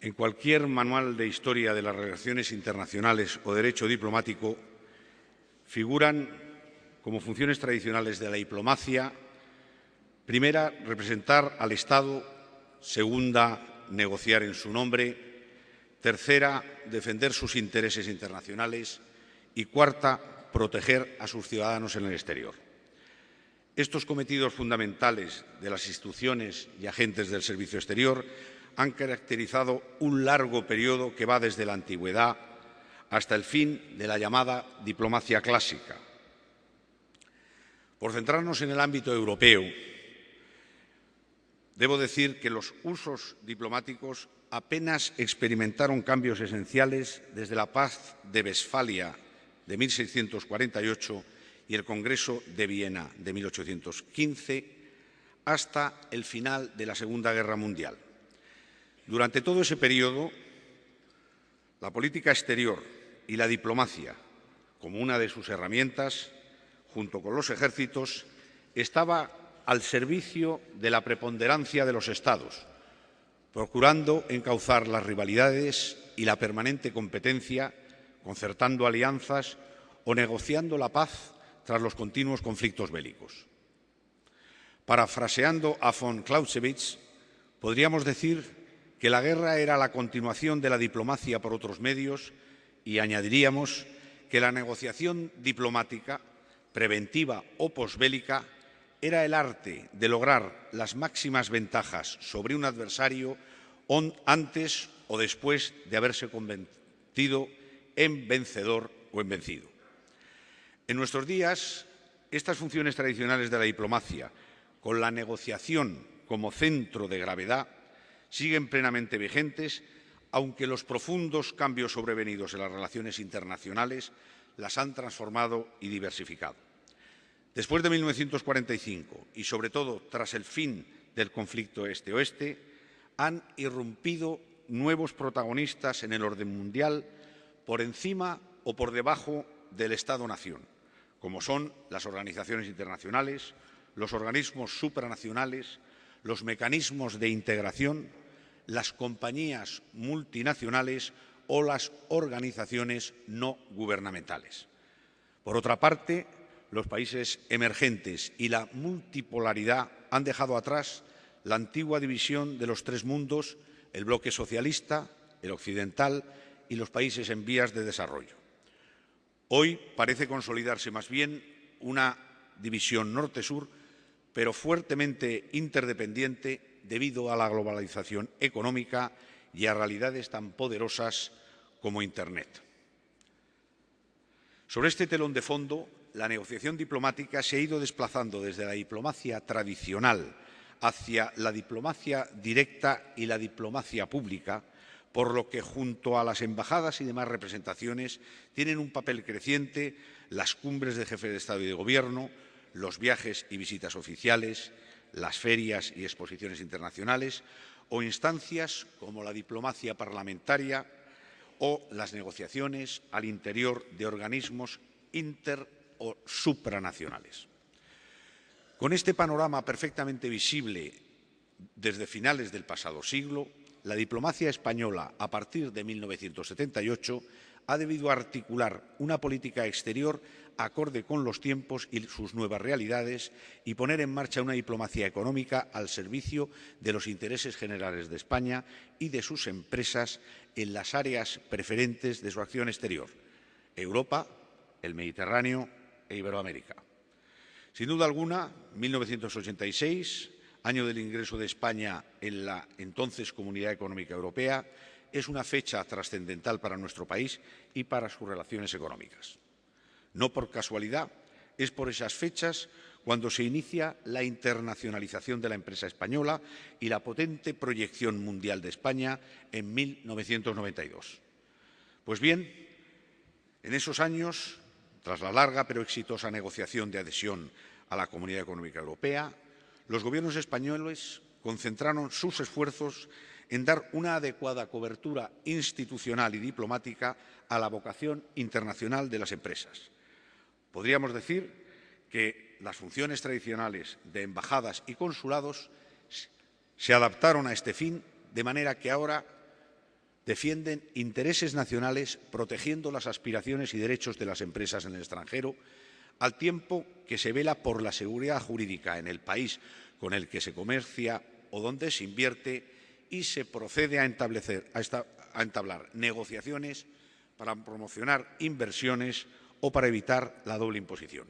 En cualquier manual de historia de las relaciones internacionales o derecho diplomático figuran como funciones tradicionales de la diplomacia: primera, representar al Estado; segunda, negociar en su nombre; tercera, defender sus intereses internacionales; y cuarta, proteger a sus ciudadanos en el exterior. Estos cometidos fundamentales de las instituciones y agentes del servicio exterior han caracterizado un largo periodo que va desde la antigüedad hasta el fin de la llamada diplomacia clásica. Por centrarnos en el ámbito europeo, debo decir que los usos diplomáticos apenas experimentaron cambios esenciales desde la Paz de Westfalia de 1648 y el Congreso de Viena de 1815 hasta el final de la Segunda Guerra Mundial. Durante todo ese periodo, la política exterior y la diplomacia, como una de sus herramientas, junto con los ejércitos, estaba al servicio de la preponderancia de los Estados, procurando encauzar las rivalidades y la permanente competencia, concertando alianzas o negociando la paz tras los continuos conflictos bélicos. Parafraseando a von Clausewitz, podríamos decir que la guerra era la continuación de la diplomacia por otros medios, y añadiríamos que la negociación diplomática, preventiva o posbélica, era el arte de lograr las máximas ventajas sobre un adversario antes o después de haberse convertido en vencedor o en vencido. En nuestros días, estas funciones tradicionales de la diplomacia, con la negociación como centro de gravedad, siguen plenamente vigentes, aunque los profundos cambios sobrevenidos en las relaciones internacionales las han transformado y diversificado. Después de 1945 y, sobre todo, tras el fin del conflicto este-oeste, han irrumpido nuevos protagonistas en el orden mundial por encima o por debajo del Estado-nación, como son las organizaciones internacionales, los organismos supranacionales, los mecanismos de integración, las compañías multinacionales o las organizaciones no gubernamentales. Por otra parte, los países emergentes y la multipolaridad han dejado atrás la antigua división de los tres mundos: el bloque socialista, el occidental y los países en vías de desarrollo. Hoy parece consolidarse más bien una división norte-sur, pero fuertemente interdependiente debido a la globalización económica y a realidades tan poderosas como Internet. Sobre este telón de fondo, la negociación diplomática se ha ido desplazando desde la diplomacia tradicional hacia la diplomacia directa y la diplomacia pública, por lo que junto a las embajadas y demás representaciones tienen un papel creciente las cumbres de jefes de Estado y de Gobierno, los viajes y visitas oficiales, las ferias y exposiciones internacionales o instancias como la diplomacia parlamentaria o las negociaciones al interior de organismos inter o supranacionales. Con este panorama perfectamente visible desde finales del pasado siglo, la diplomacia española, a partir de 1978, ha debido articular una política exterior acorde con los tiempos y sus nuevas realidades y poner en marcha una diplomacia económica al servicio de los intereses generales de España y de sus empresas en las áreas preferentes de su acción exterior: Europa, el Mediterráneo e Iberoamérica. Sin duda alguna, 1986, año del ingreso de España en la entonces Comunidad Económica Europea, es una fecha trascendental para nuestro país y para sus relaciones económicas. No por casualidad, es por esas fechas cuando se inicia la internacionalización de la empresa española y la potente proyección mundial de España en 1992. Pues bien, en esos años, tras la larga pero exitosa negociación de adhesión a la Comunidad Económica Europea, los gobiernos españoles concentraron sus esfuerzos en dar una adecuada cobertura institucional y diplomática a la vocación internacional de las empresas. Podríamos decir que las funciones tradicionales de embajadas y consulados se adaptaron a este fin, de manera que ahora defienden intereses nacionales protegiendo las aspiraciones y derechos de las empresas en el extranjero, al tiempo que se vela por la seguridad jurídica en el país con el que se comercia o donde se invierte y se procede a entablar negociaciones para promocionar inversiones o para evitar la doble imposición.